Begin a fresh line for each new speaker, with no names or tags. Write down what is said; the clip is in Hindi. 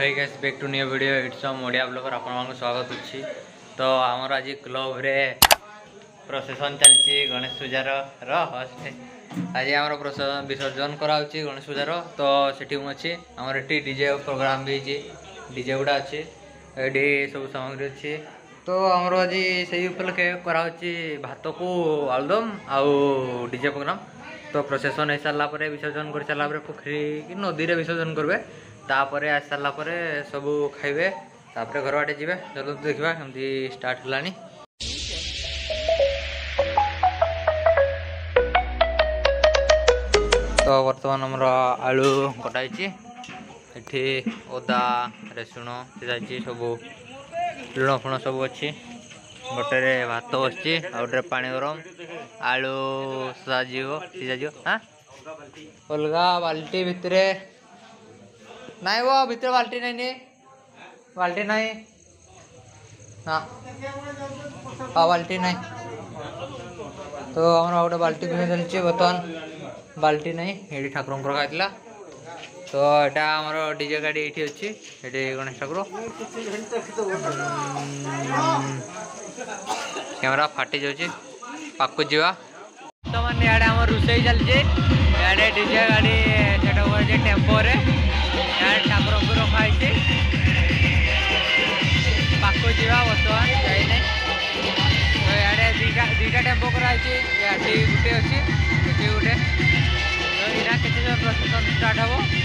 Hey guys back to new video it's some Odia blogger आपन स्वागत अछि। तो हमर आज क्लब रे प्रोसेशन चलछि गणेश पूजार आज हमर प्रोसेशन विसर्जन कराउछि गणेश पूजार। तो सेठी मु अछि हमर एटी डीजे प्रोग्राम भी अछि, डीजे गुडा अछि, एडी सब सामग्री अछि। तो हमर आज सेही उपलक्षे कराउछि भात को आलदम आउ डीजे प्रोग्राम। तो प्रोसेशन हो सारा पर विसर्जन कर सारा पोखरी कि नदी रे विसर्जन करबे, तापर आ सारा पर सब खाइबे, तापर घर बाटे जीवे। चलो देखा केमती स्टार्ट हलानी। तो वर्तमान हमर आलू कटाई, एठी ओदा रेसुण सिझाई सब लुण फुण सब अच्छी। गोटे भात बसची आउटे पानी गरम आलू सीझा हाँ अलग बाल्टी भितर नाई वो भितर बाल्टी नहीं बाल्टी नहीं हाँ हाँ बाल्टी नहीं। तो हमारा गोटे बाल्टी पिछा चलती बर्तमान बाल्टी नहीं ये ठाकुर खाइला। तो यहाँ आमर डीजे गाड़ी ये अच्छी ये गणेश ठाकुर कैमेरा फाटी जाऊँगी पाक जा। तो मैंने इे आम रोषे चलती इे डीजे गाड़ी से टेम्पो ठाकुर को रखाई पाक जा बर्तमान जाइए। तो इे दुईटा टेम्पो कराई गोटे अच्छी ये गोटे तो यहाँ के प्रोसेसन स्टार्ट हम।